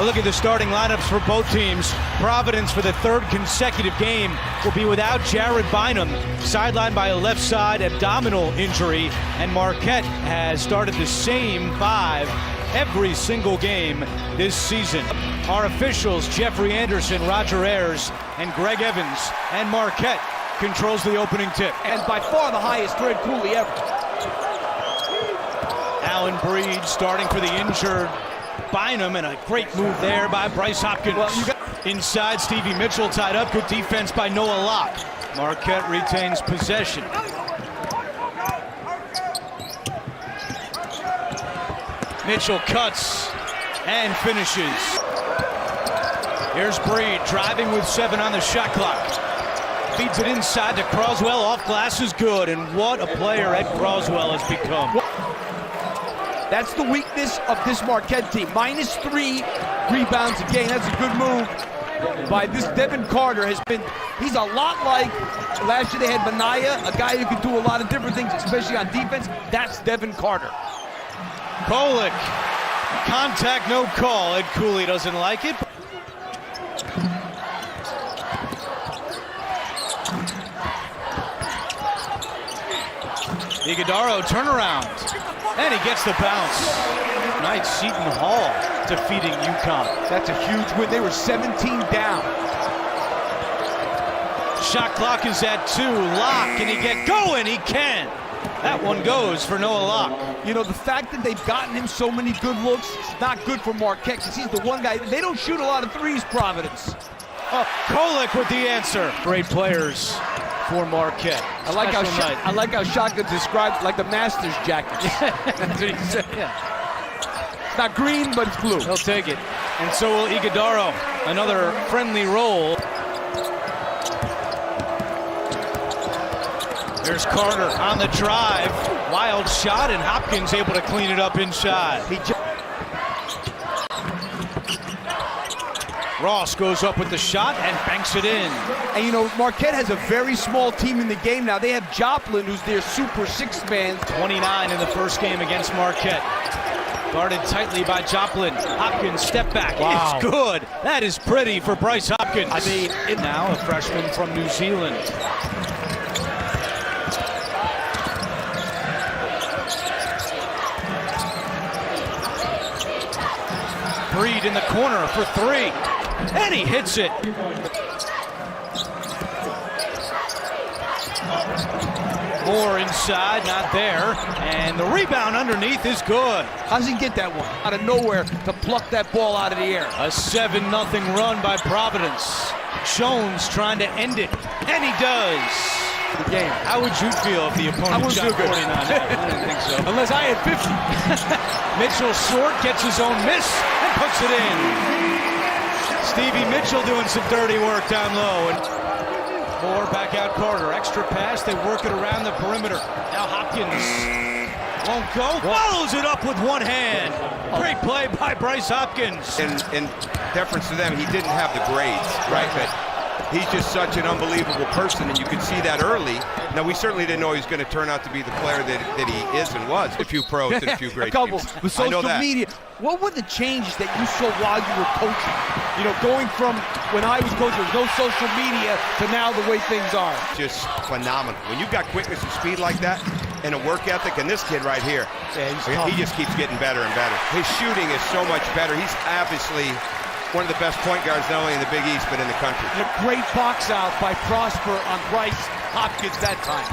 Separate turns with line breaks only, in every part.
A look at the starting lineups for both teams. Providence, for the third consecutive game, will be without Jared Bynum, sidelined by a left side abdominal injury, and Marquette has started the same five every single game this season. Our officials, Jeffrey Anderson, Roger Ayers, and Greg Evans, and Marquette controls the opening tip.
And by far the highest Fred Cooley ever.
Allen Breed starting for the injured Bynum, and a great move there by Bryce Hopkins. Inside, Stevie Mitchell tied up. Good defense by Noah Locke. Marquette retains possession. Mitchell cuts and finishes. Here's Breed driving with 7 on the shot clock. Feeds it inside to Croswell. Off glass is good, and what a player Ed Croswell has become.
That's the weakness of this Marquette team. -3 rebounds a game. That's a good move by this Devin Carter. He's a lot like last year they had Minaya, a guy who can do a lot of different things, especially on defense. That's Devin Carter.
Kolek, contact, no call. Ed Cooley doesn't like it. Iguodaro turnaround, and he gets the bounce. Nice, Seton Hall defeating Uconn.
That's a huge win. They were 17 down.
Shot clock is at 2. Locke, can he get going? He can. That one goes for Noah Locke.
You know, the fact that they've gotten him so many good looks, it's not good for Marquette because he's the one guy. They don't shoot a lot of threes, Providence.
Kolek with the answer. Great players for Marquette.
I like how Shotgun described like the Masters jacket.
That's what he said. Yeah.
It's not green, but it's blue.
He'll take it. And so will Iguodaro. Another friendly roll. There's Carter on the drive. Wild shot, and Hopkins able to clean it up inside. Ross goes up with the shot and banks it in.
And you know, Marquette has a very small team in the game now. They have Joplin, who's their super 6-man.
29 in the first game against Marquette. Guarded tightly by Joplin. Hopkins, step back. Wow. It's good. That is pretty for Bryce Hopkins.
I mean,
now a freshman from New Zealand. Breed in the corner for 3. And he hits it. More inside, not there. And the rebound underneath is good.
How does he get that one? Out of nowhere to pluck that ball out of the air.
A 7-0 run by Providence. Jones trying to end it. And he does.
The game.
How would you feel if the opponent shot 49? I don't think so.
Unless I had 50.
Mitchell short, gets his own miss, and puts it in. Stevie Mitchell doing some dirty work down low. And more back out Carter. Extra pass, they work it around the perimeter. Now Hopkins won't go. Follows it up with one hand. Great play by Bryce Hopkins.
In deference to them, he didn't have the grades, right? But he's just such an unbelievable person, and you could see that early. Now, we certainly didn't know he was going to turn out to be the player that he is and was. A few pros and a few great teams.
With social media, what were the changes that you saw while you were coaching? You know, going from when I was coaching, there was no social media, to now the way things are.
Just phenomenal. When you've got quickness and speed like that, and a work ethic, and this kid right here, he just keeps getting better and better. His shooting is so much better. He's obviously one of the best point guards, not only in the Big East, but in the country.
A great box out by Prosper on Bryce Hopkins that time.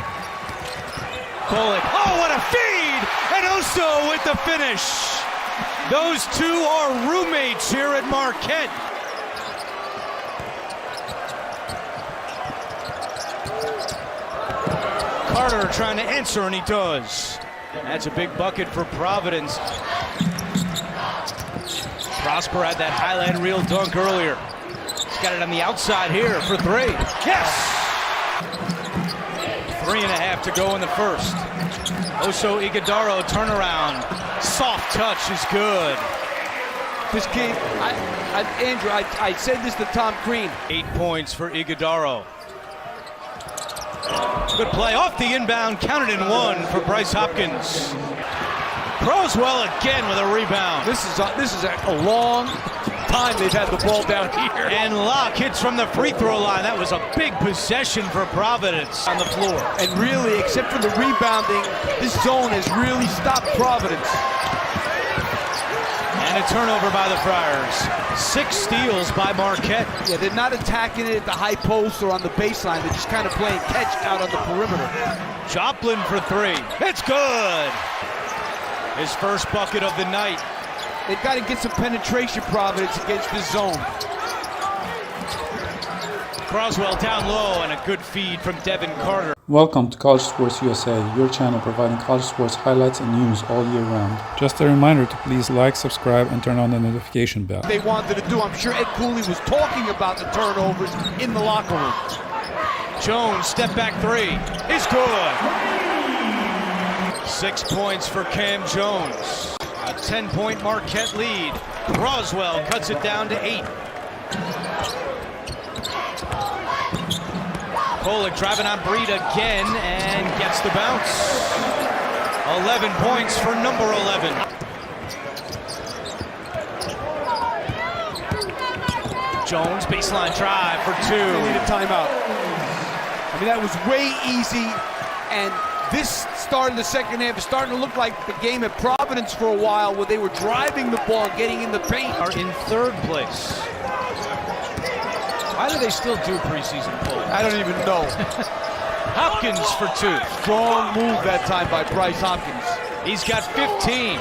Kolek, oh, what a feed! And Oso with the finish. Those two are roommates here at Marquette. Carter trying to answer, and he does. That's a big bucket for Providence. Prosper had that highlight reel dunk earlier. He's got it on the outside here for 3. Yes! 3.5 to go in the first. Oso Iguodaro turnaround. Soft touch is good.
This game, Andrew, I said this to Tom Crean.
8 points for Iguodaro. Good play off the inbound, counted in 1 for Bryce Hopkins. Croswell again with a rebound.
This is a long time time they've had the ball down here.
And Locke hits from the free throw line. That was a big possession for Providence on the floor.
And really, except for the rebounding, this zone has really stopped Providence.
And a turnover by the Friars. 6 steals by Marquette.
Yeah, they're not attacking it at the high post or on the baseline. They're just kind of playing catch out on the perimeter.
Joplin for 3. It's good. His first bucket of the night.
They've got to get some penetration, Providence, against this zone.
Croswell down low and a good feed from Devin Carter.
Welcome to College Sports USA, your channel providing college sports highlights and news all year round. Just a reminder to please like, subscribe, and turn on the notification bell.
They wanted to do. I'm sure Ed Cooley was talking about the turnovers in the locker room.
Jones, step back 3. It's good. 6 points for Cam Jones. A 10-point Marquette lead. Croswell cuts it down to 8. Kolek driving on Breed again and gets the bounce. 11 points for number 11. Jones, baseline drive for 2.
They need a timeout. I mean, that was way easy, and this start in the second half is starting to look like the game at Providence for a while, where they were driving the ball and getting in the paint.
Are in 3rd place. Why do they still do preseason polls?
I don't even know.
Hopkins for 2.
Strong move that time by Bryce Hopkins.
He's got 15.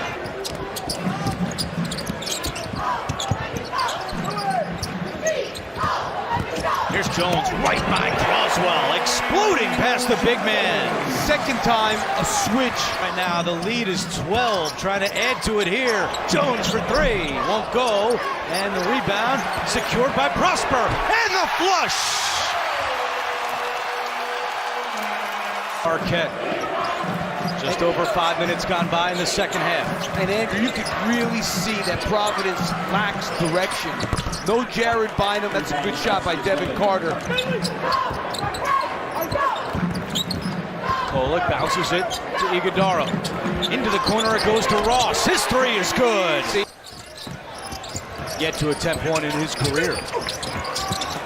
Here's Jones right by Croswell, exploding past the big man.
Second time, a switch.
Right now, the lead is 12, trying to add to it here. Jones for 3, won't go, and the rebound secured by Prosper, and the flush! Marquette. Just over 5 minutes gone by in the second half.
And Andrew, you could really see that Providence lacks direction. No Jared Bynum. That's a good shot by Devin Carter.
Kolek bounces it to Iguodaro. Into the corner it goes to Ross. His 3 is good. Yet to attempt one in his career.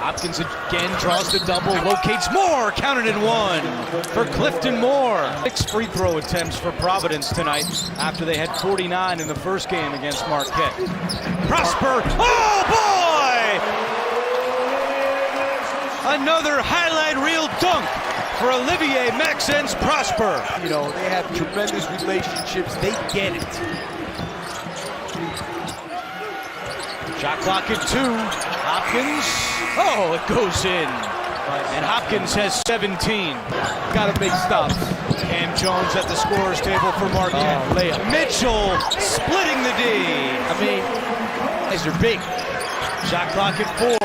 Hopkins again draws the double, locates Moore, counted in 1 for Clifton Moore. 6 free throw attempts for Providence tonight after they had 49 in the first game against Marquette. Prosper, oh boy! Another highlight reel dunk for Olivier Maxence Prosper.
You know, they have tremendous relationships. They get it.
Shot clock at 2. Hopkins. Oh, it goes in. And Hopkins has 17.
Got to make stops.
Cam Jones at the scorer's table for Marquette.
Layup.
Mitchell splitting the D.
I mean, these are big.
Shot clock at 4.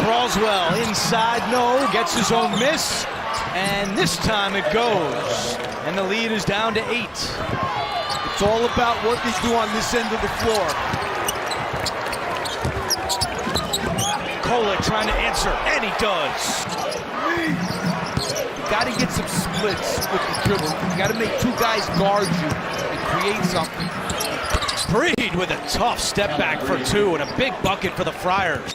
Croswell inside, no, gets his own miss. And this time it goes. And the lead is down to 8.
It's all about what they do on this end of the floor.
Kolek trying to answer, and he does.
You got to get some splits with the dribble. You got to make 2 guys guard you and create something.
Breed with a tough step back for 2 and a big bucket for the Friars.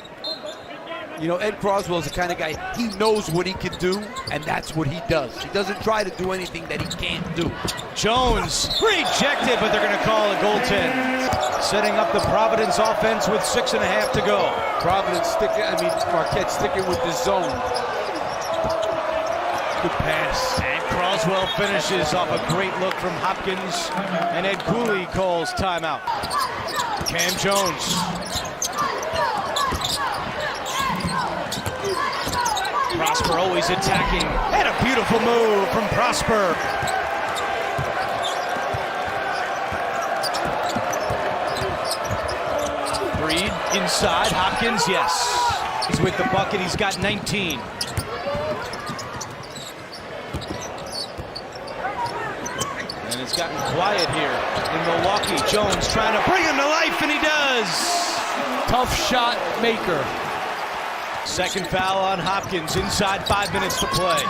You know, Ed Croswell is the kind of guy, he knows what he can do, and that's what he does. He doesn't try to do anything that he can't do.
Jones rejected, but they're going to call a goaltend. Setting up the Providence offense with 6.5 to go.
Marquette sticking with the zone. Good pass.
And Croswell finishes off a great look from Hopkins, and Ed Cooley calls timeout. Cam Jones. Prosper always attacking, and a beautiful move from Prosper. Breed inside, Hopkins, yes. He's with the bucket, he's got 19. And it's gotten quiet here in Milwaukee. Jones trying to bring him to life, and he does.
Tough shot maker.
Second foul on Hopkins, inside 5 minutes to play.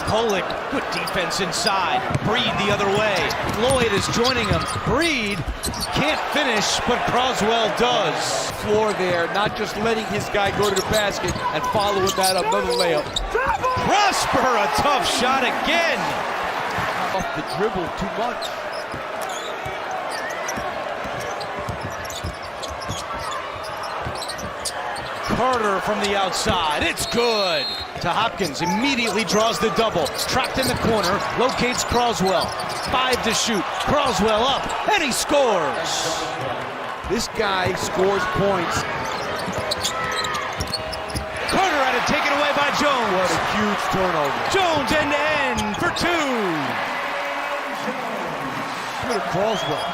Kolek, good defense inside. Breed the other way. Floyd is joining him. Breed can't finish, but Croswell does.
Floor there, not just letting his guy go to the basket and following that up, another layup.
Prosper, a tough shot again.
Off the dribble too much.
Carter from the outside, it's good. To Hopkins, immediately draws the double. Trapped in the corner, locates Croswell. 5 to shoot, Croswell up, and he scores.
This guy scores points.
Carter had it taken away by Jones.
What a huge turnover.
Jones end-to-end for 2.
Look at Croswell.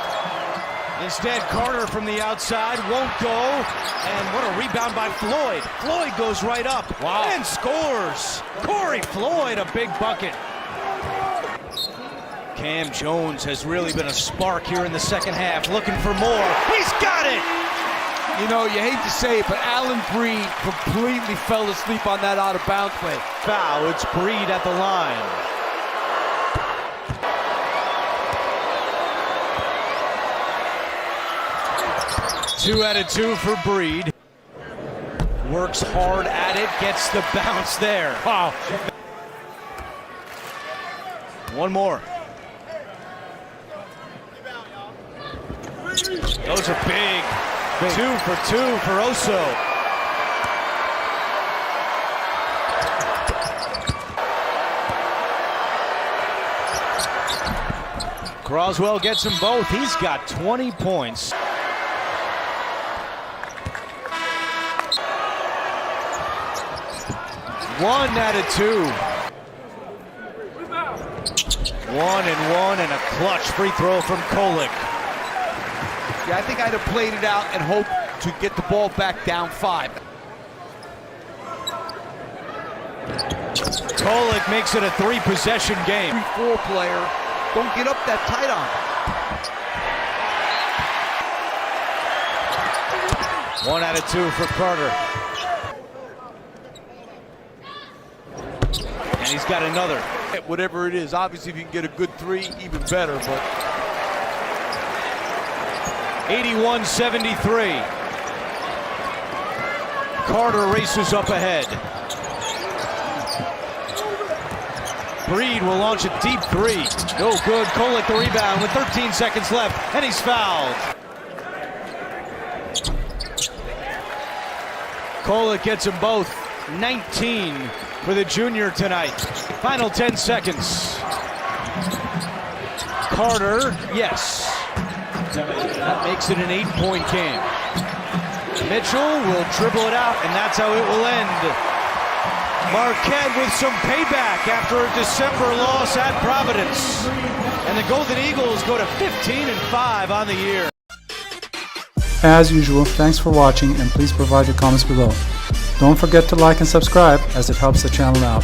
Instead, Carter from the outside won't go. And what a rebound by Floyd. Floyd goes right up and scores. Corey Floyd, a big bucket. Cam Jones has really been a spark here in the second half, looking for more. He's got it!
You know, you hate to say it, but Allen Breed completely fell asleep on that out-of-bounds play.
Foul, it's Breed at the line. Two out of 2 for Breed. Works hard at it, gets the bounce there. Wow. One more. Those are big. 2 for 2 for Oso. Croswell gets them both. He's got 20 points. One out of 2. 1 and a clutch free throw from Kolek.
Yeah, I think I'd have played it out and hoped to get the ball back down 5.
Kolek makes it a 3-possession game.
3-4 player, don't get up that tight on.
1 out of 2 for Carter. And he's got another.
Whatever it is, obviously if you can get a good 3, even better, but
81-73. Carter races up ahead. Breed will launch a deep 3. No good. Kolek the rebound with 13 seconds left, and he's fouled. Kolek gets them both. 19 for the junior tonight. Final 10 seconds. Carter, yes. That makes it an 8-point game. Mitchell will dribble it out, and that's how it will end. Marquette with some payback after a December loss at Providence. And the Golden Eagles go to 15-5 on the year.
As usual, thanks for watching and please provide your comments below. Don't forget to like and subscribe as it helps the channel out.